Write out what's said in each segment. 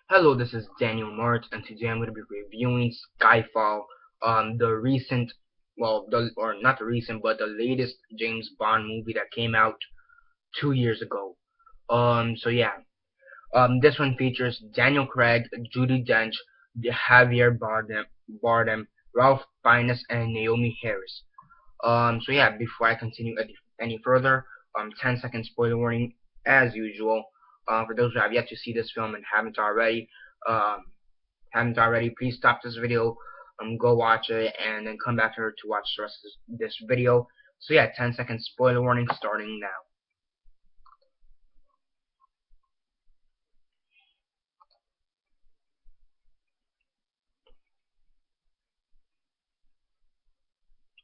Hello, this is Daniel Mart, and today I'm going to be reviewing Skyfall, the recent, or not the recent, but the latest James Bond movie that came out 2 years ago. So yeah, this one features Daniel Craig, Judi Dench, Javier Bardem, Ralph Fiennes, and Naomi Harris. So yeah, before I continue any further, 10-second spoiler warning as usual. For those who have yet to see this film and um, haven't already, please stop this video, go watch it, and then come back here to watch the rest of this video. So yeah, 10-second spoiler warning starting now.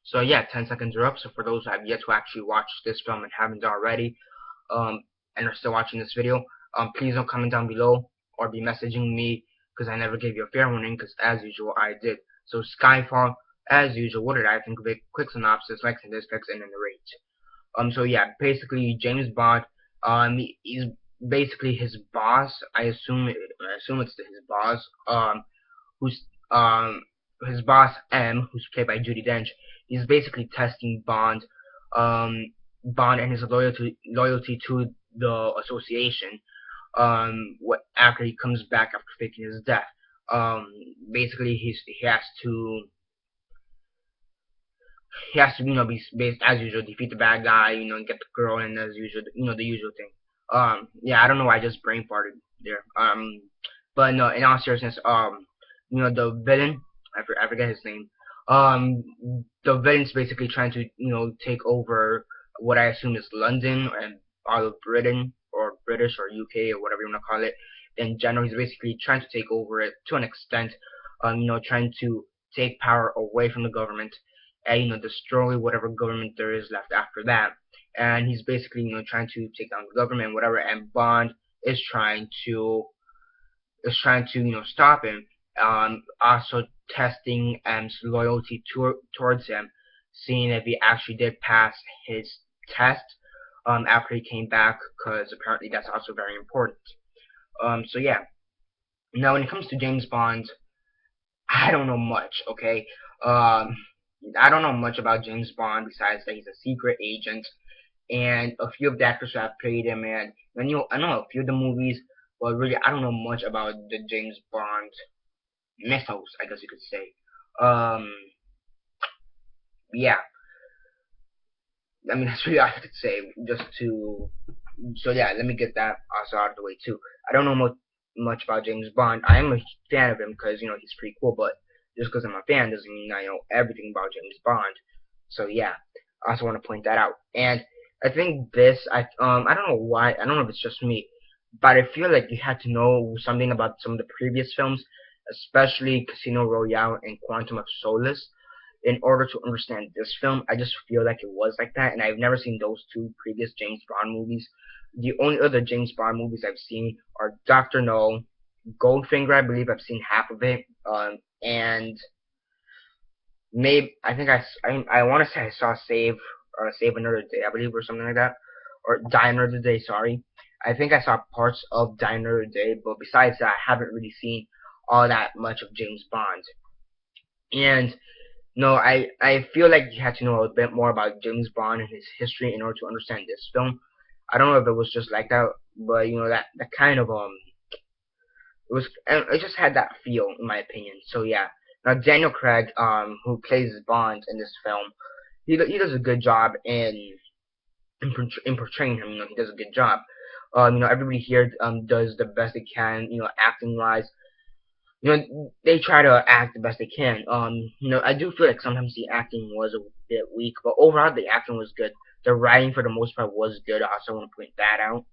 So yeah, 10 seconds are up. So for those who have yet to actually watch this film and haven't already, um, and are still watching this video, please don't comment down below or be messaging me because I never gave you a fair warning because as usual I did. So Skyfall, as usual, what did I think of it? Quick synopsis, likes and dislikes, and then the rate. So yeah, basically James Bond, he's basically his boss. I assume it's his boss. Who's his boss M, who's played by Judi Dench. He's basically testing Bond and his loyalty to the association. What after he comes back after faking his death. Basically he has to be based as usual, defeat the bad guy, get the girl, and as usual, the usual thing. Yeah, I don't know why I just brain farted there. But no, in all seriousness, the villain, I forget his name. Um, the villain's basically trying to, take over what I assume is London and all of Britain or British or UK or whatever you want to call it. In general, he's basically trying to take over it to an extent. Trying to take power away from the government and destroy whatever government there is left after that. And he's basically trying to take down the government, whatever. And Bond is trying to stop him. Also testing M's loyalty towards him, seeing if he actually did pass his test after he came back, because apparently that's also very important. So yeah. Now when it comes to James Bond, I don't know much. Okay. Um, I don't know much about James Bond besides that he's a secret agent, and a few of the actors who have played him, and I know a few of the movies, but really I don't know much about the James Bond mythos, I guess you could say. Um, yeah, I mean that's really all I could say. So yeah, let me get that also out of the way too. I don't know much about James Bond. I am a fan of him because he's pretty cool, but just because I'm a fan doesn't mean I know everything about James Bond. So yeah, I also want to point that out. And I think I don't know why, I don't know if it's just me, but I feel like you had to know something about some of the previous films, especially Casino Royale and Quantum of Solace, in order to understand this film. I just feel like it was like that, and I've never seen those two previous James Bond movies. The only other James Bond movies I've seen are Doctor No, Goldfinger. I believe I've seen half of it, and maybe I want to say I saw Save Another Day, I believe, or something like that, or Die Another Day. Sorry, I think I saw parts of Die Another Day, but besides that, I haven't really seen all that much of James Bond. And no, I feel like you had to know a bit more about James Bond and his history in order to understand this film. I don't know if it was just like that, but that kind of it just had that feel in my opinion. So yeah. Now Daniel Craig, who plays Bond in this film, he does a good job in portraying him. He does a good job. Everybody here does the best they can. Acting wise, they try to act the best they can. I do feel like sometimes the acting was a bit weak, but overall the acting was good. The writing for the most part was good. I also want to point that out.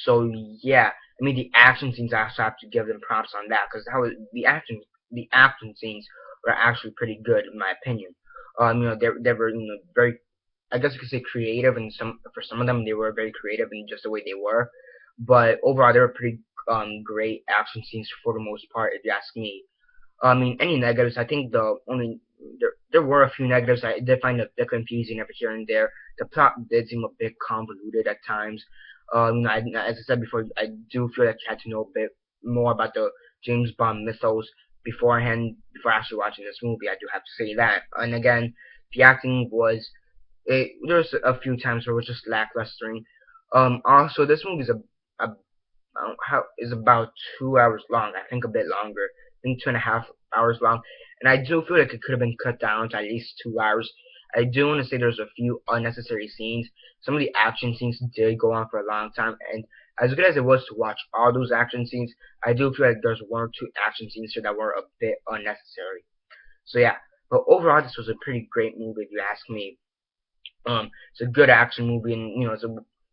So yeah, I mean the action scenes, I also have to give them props on that because how the action scenes were actually pretty good in my opinion. They were very, I guess you could say creative, and for some of them they were very creative in just the way they were. But overall they were pretty great action scenes for the most part, if you ask me. I mean, any negatives? I think there were a few negatives. I did find a bit confusing every here and there. The plot did seem a bit convoluted at times. As I said before, I do feel like you had to know a bit more about the James Bond mythos beforehand before actually watching this movie. I do have to say that. And again, the acting was there's a few times where it was just lacklustering. Also, this movie is a how is about 2 hours long. I think a bit longer. I think 2.5 hours long. And I do feel like it could have been cut down to at least 2 hours. I do want to say there's a few unnecessary scenes. Some of the action scenes did go on for a long time, and as good as it was to watch all those action scenes, I do feel like there's one or two action scenes here that were a bit unnecessary. So yeah, but overall this was a pretty great movie if you ask me. It's a good action movie, and it's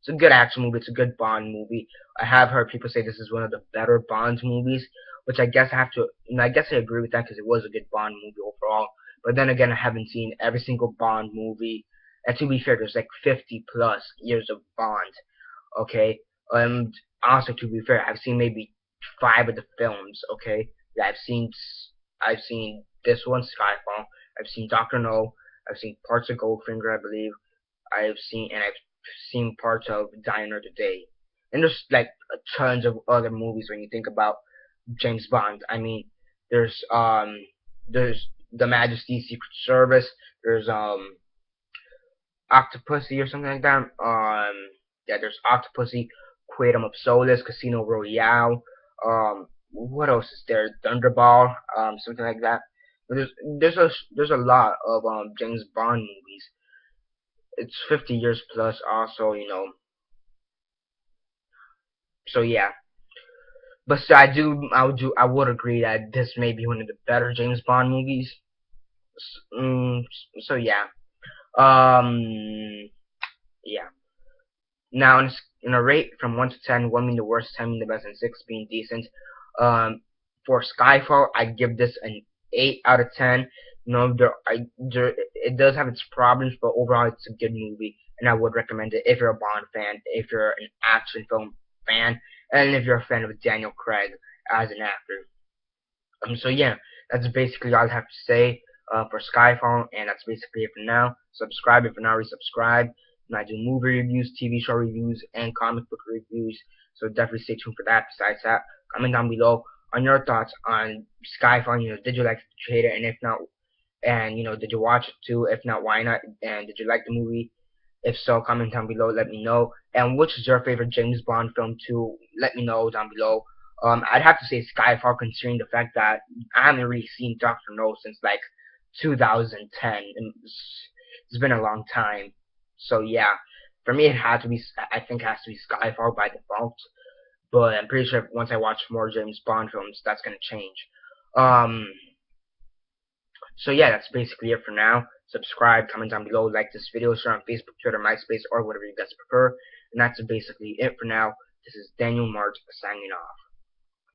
a good action movie. It's a good Bond movie. I have heard people say this is one of the better Bond movies, which I guess I have to. I guess I agree with that because it was a good Bond movie overall. But then again, I haven't seen every single Bond movie, and to be fair, there's like 50 plus years of Bond. Okay, and also to be fair, I've seen maybe 5 of the films. Okay, that I've seen this one, Skyfall. I've seen Doctor No. I've seen parts of Goldfinger, I believe. I've seen parts of Die Another Day. And there's like tons of other movies when you think about James Bond. I mean, there's The Majesty's Secret Service. There's Octopussy or something like that. Yeah, there's Octopussy, Quantum of Solace, Casino Royale. What else is there? Thunderball, something like that. There's a lot of James Bond movies. It's 50 years plus also, So yeah. But still, I would agree that this may be one of the better James Bond movies. So yeah. Yeah. Now, in a rate from 1 to 10, 1 being the worst, 10 being the best, and 6 being decent, for Skyfall, I give this an 8 out of 10. It does have its problems, but overall, it's a good movie, and I would recommend it if you're a Bond fan, if you're an action film fan, and if you're a fan of Daniel Craig as an actor. So yeah, that's basically all I have to say for Skyfall, and that's basically it for now. Subscribe if you're not already subscribed. And I do movie reviews, TV show reviews, and comic book reviews, so definitely stay tuned for that. Besides that, comment down below on your thoughts on Skyfall. Did you like it, did you hate it, and if not, did you watch it too? If not, why not? And did you like the movie? If so, comment down below, let me know. And which is your favorite James Bond film too? Let me know down below. I'd have to say Skyfall, considering the fact that I haven't really seen Doctor No since like 2010. And it's been a long time. So yeah, for me I think it has to be Skyfall by default. But I'm pretty sure once I watch more James Bond films, that's gonna change. So yeah, that's basically it for now. Subscribe, comment down below, like this video, share on Facebook, Twitter, MySpace, or whatever you guys prefer. And that's basically it for now. This is Daniel Mart signing off.